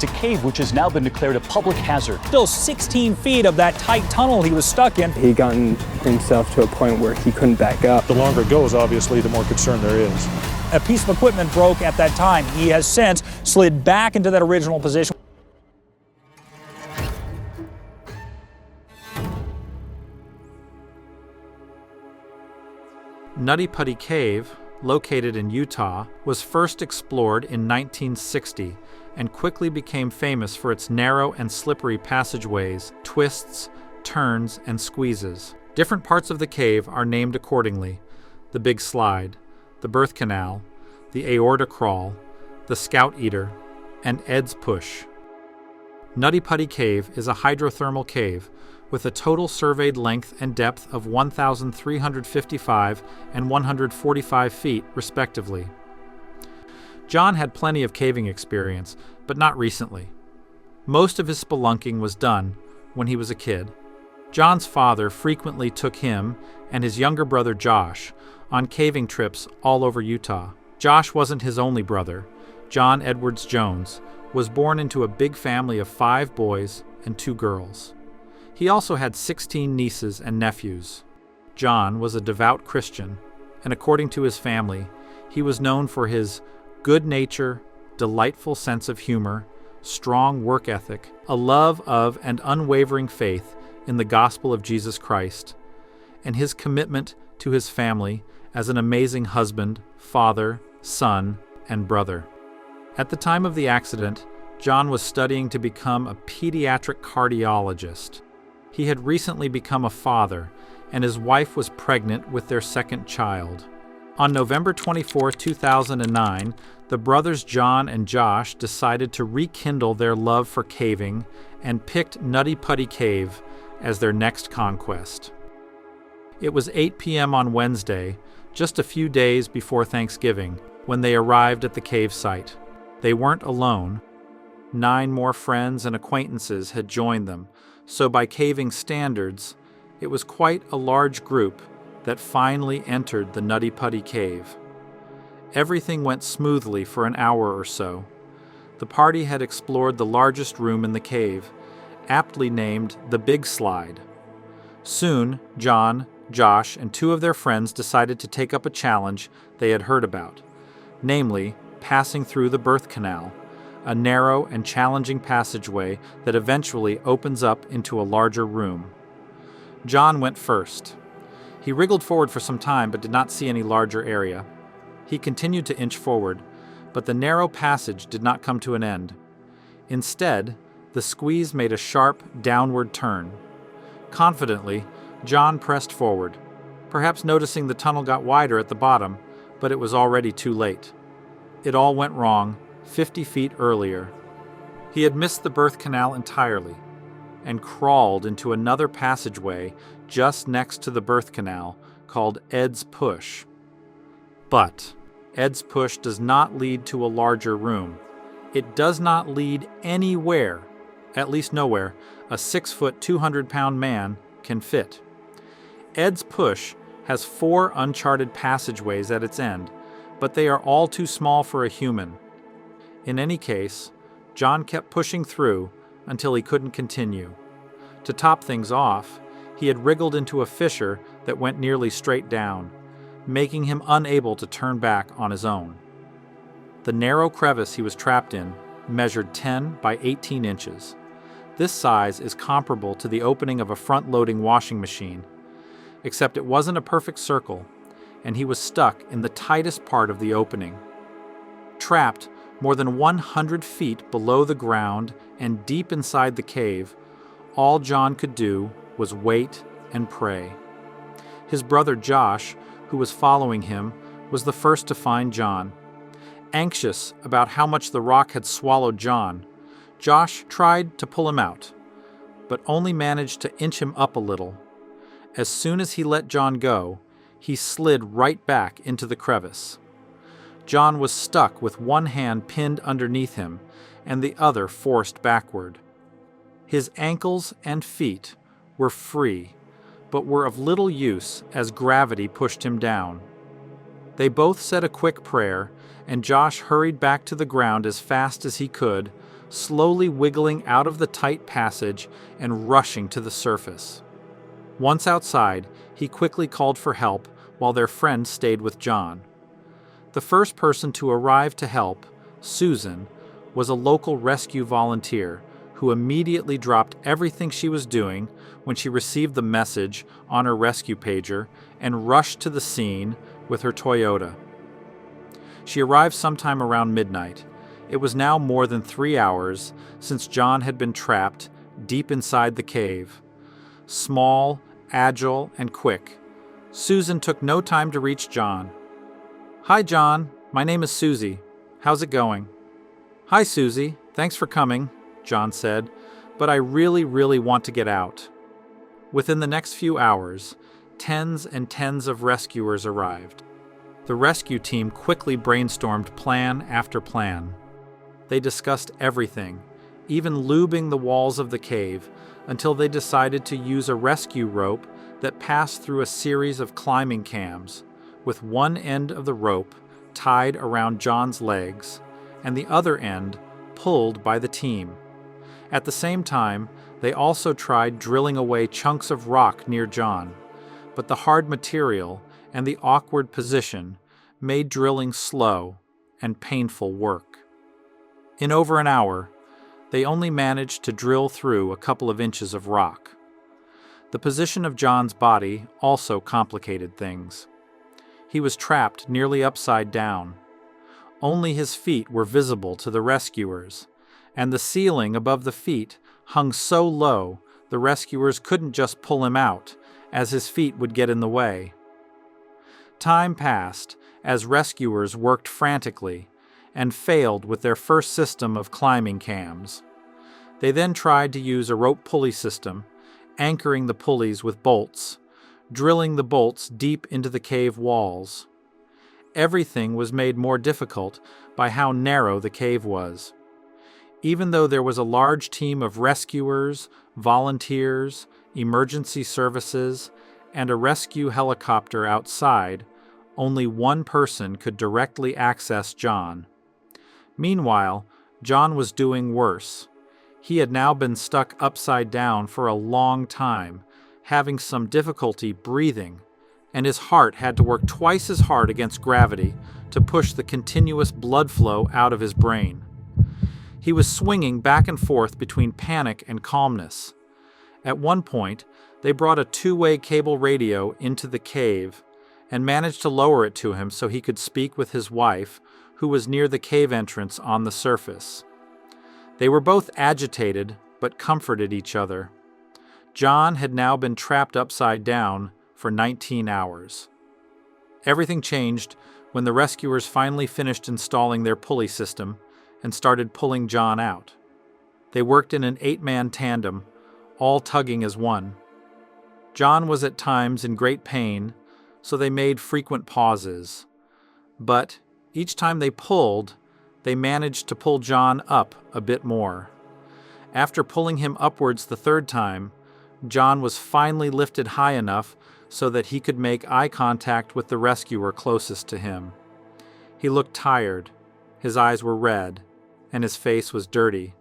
It's a cave which has now been declared a public hazard. Still 16 feet of that tight tunnel he was stuck in. He'd gotten himself to a point where he couldn't back up. The longer it goes, obviously, the more concern there is. A piece of equipment broke at that time. He has since slid back into that original position. Nutty Putty Cave, located in Utah, was first explored in 1960 and quickly became famous for its narrow and slippery passageways, twists, turns, and squeezes. Different parts of the cave are named accordingly: the Big Slide, the Birth Canal, the Aorta Crawl, the Scout Eater, and Ed's Push. Nutty Putty Cave is a hydrothermal cave with a total surveyed length and depth of 1,355 and 145 feet, respectively. John had plenty of caving experience, but not recently. Most of his spelunking was done when he was a kid. John's father frequently took him and his younger brother Josh on caving trips all over Utah. Josh wasn't his only brother. John Edwards Jones was born into a big family of 5 boys and 2 girls. He also had 16 nieces and nephews. John was a devout Christian, and according to his family, he was known for his good nature, delightful sense of humor, strong work ethic, a love of and unwavering faith in the gospel of Jesus Christ, and his commitment to his family as an amazing husband, father, son, and brother. At the time of the accident, John was studying to become a pediatric cardiologist. He had recently become a father, and his wife was pregnant with their second child. On November 24, 2009, the brothers John and Josh decided to rekindle their love for caving and picked Nutty Putty Cave as their next conquest. It was 8 p.m. on Wednesday, just a few days before Thanksgiving, when they arrived at the cave site. They weren't alone. 9 more friends and acquaintances had joined them, so by caving standards, it was quite a large group that finally entered the Nutty Putty Cave. Everything went smoothly for an hour or so. The party had explored the largest room in the cave, aptly named the Big Slide. Soon, John, Josh, and 2 of their friends decided to take up a challenge they had heard about, namely, passing through the birth canal, a narrow and challenging passageway that eventually opens up into a larger room. John went first. He wriggled forward for some time but did not see any larger area. He continued to inch forward, but the narrow passage did not come to an end. Instead, the squeeze made a sharp, downward turn. Confidently, John pressed forward, perhaps noticing the tunnel got wider at the bottom, but it was already too late. It all went wrong 50 feet earlier. He had missed the birth canal entirely and crawled into another passageway just next to the birth canal called Ed's Push. But Ed's Push does not lead to a larger room. It does not lead anywhere, at least nowhere, a 6-foot, 200-pound man can fit. Ed's Push has 4 uncharted passageways at its end, but they are all too small for a human. In any case, John kept pushing through until he couldn't continue. To top things off, he had wriggled into a fissure that went nearly straight down, making him unable to turn back on his own. The narrow crevice he was trapped in measured 10 by 18 inches. This size is comparable to the opening of a front-loading washing machine, except it wasn't a perfect circle, and he was stuck in the tightest part of the opening. Trapped more than 100 feet below the ground and deep inside the cave, all John could do was wait and pray. His brother Josh, who was following him, was the first to find John. Anxious about how much the rock had swallowed John, Josh tried to pull him out, but only managed to inch him up a little. As soon as he let John go, he slid right back into the crevice. John was stuck with one hand pinned underneath him and the other forced backward. His ankles and feet were free, but were of little use as gravity pushed him down. They both said a quick prayer and Josh hurried back to the ground as fast as he could, slowly wiggling out of the tight passage and rushing to the surface. Once outside, he quickly called for help while their friend stayed with John. The first person to arrive to help, Susan, was a local rescue volunteer who immediately dropped everything she was doing when she received the message on her rescue pager and rushed to the scene with her Toyota. She arrived sometime around midnight. It was now more than 3 hours since John had been trapped deep inside the cave. Small, agile, and quick, Susan took no time to reach John. "Hi, John. My name is Susie. How's it going?" "Hi, Susie. Thanks for coming," John said, "but I really want to get out." Within the next few hours, tens and tens of rescuers arrived. The rescue team quickly brainstormed plan after plan. They discussed everything, even lubing the walls of the cave, until they decided to use a rescue rope that passed through a series of climbing cams, with one end of the rope tied around John's legs and the other end pulled by the team. At the same time, they also tried drilling away chunks of rock near John, but the hard material and the awkward position made drilling slow and painful work. In over an hour, they only managed to drill through a couple of inches of rock. The position of John's body also complicated things. He was trapped nearly upside down. Only his feet were visible to the rescuers, and the ceiling above the feet hung so low the rescuers couldn't just pull him out, as his feet would get in the way. Time passed as rescuers worked frantically and failed with their first system of climbing cams. They then tried to use a rope pulley system, anchoring the pulleys with bolts, drilling the bolts deep into the cave walls. Everything was made more difficult by how narrow the cave was. Even though there was a large team of rescuers, volunteers, emergency services, and a rescue helicopter outside, only one person could directly access John. Meanwhile, John was doing worse. He had now been stuck upside down for a long time, having some difficulty breathing, and his heart had to work twice as hard against gravity to push the continuous blood flow out of his brain. He was swinging back and forth between panic and calmness. At one point, they brought a two-way cable radio into the cave and managed to lower it to him so he could speak with his wife, who was near the cave entrance on the surface. They were both agitated, but comforted each other. John had now been trapped upside down for 19 hours. Everything changed when the rescuers finally finished installing their pulley system and started pulling John out. They worked in an 8-man tandem, all tugging as one. John was at times in great pain, so they made frequent pauses. But each time they pulled, they managed to pull John up a bit more. After pulling him upwards the third time, John was finally lifted high enough so that he could make eye contact with the rescuer closest to him. He looked tired, his eyes were red, and his face was dirty,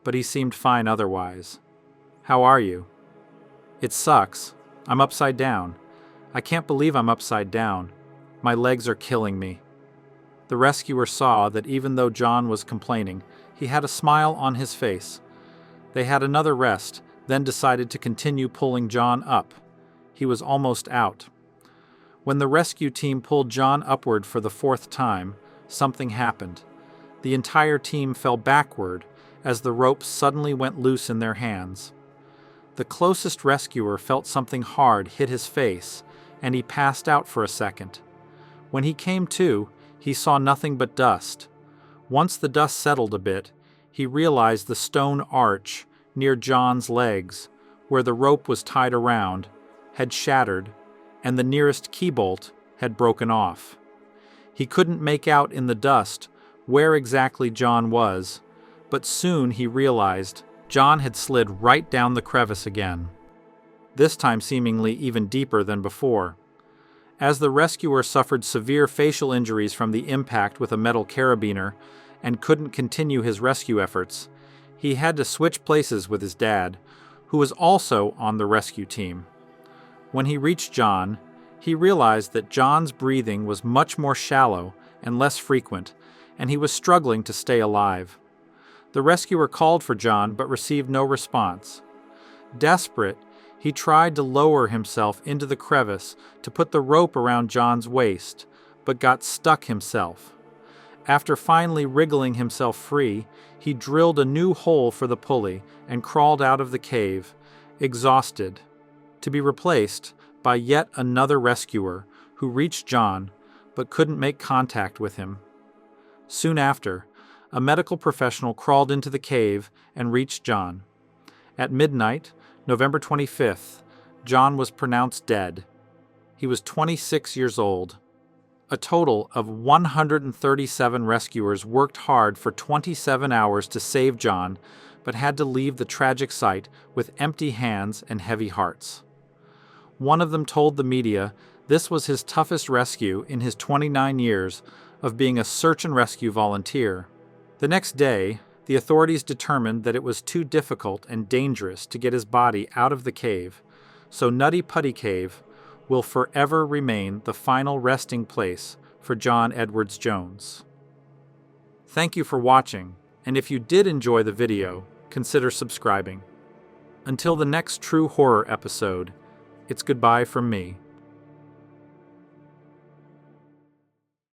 but he seemed fine otherwise. "How are you?" "It sucks. I'm upside down. I can't believe I'm upside down. My legs are killing me." The rescuer saw that even though John was complaining, he had a smile on his face. They had another rest, then decided to continue pulling John up. He was almost out. When the rescue team pulled John upward for the 4th time, something happened. The entire team fell backward as the rope suddenly went loose in their hands. The closest rescuer felt something hard hit his face, and he passed out for a second. When he came to, he saw nothing but dust. Once the dust settled a bit, he realized the stone arch near John's legs, where the rope was tied around, had shattered, and the nearest key bolt had broken off. He couldn't make out in the dust where exactly John was, but soon he realized John had slid right down the crevice again, this time seemingly even deeper than before. As the rescuer suffered severe facial injuries from the impact with a metal carabiner and couldn't continue his rescue efforts, he had to switch places with his dad, who was also on the rescue team. When he reached John, he realized that John's breathing was much more shallow and less frequent, and he was struggling to stay alive. The rescuer called for John but received no response. Desperate, he tried to lower himself into the crevice to put the rope around John's waist, but got stuck himself. After finally wriggling himself free, he drilled a new hole for the pulley and crawled out of the cave, exhausted, to be replaced by yet another rescuer who reached John but couldn't make contact with him. Soon after, a medical professional crawled into the cave and reached John. At midnight, November 25th, John was pronounced dead. He was 26 years old. A total of 137 rescuers worked hard for 27 hours to save John, but had to leave the tragic site with empty hands and heavy hearts. One of them told the media this was his toughest rescue in his 29 years of being a search and rescue volunteer. The next day, the authorities determined that it was too difficult and dangerous to get his body out of the cave, so Nutty Putty Cave will forever remain the final resting place for John Edwards Jones. Thank you for watching, and if you did enjoy the video, consider subscribing. Until the next true horror episode, it's goodbye from me.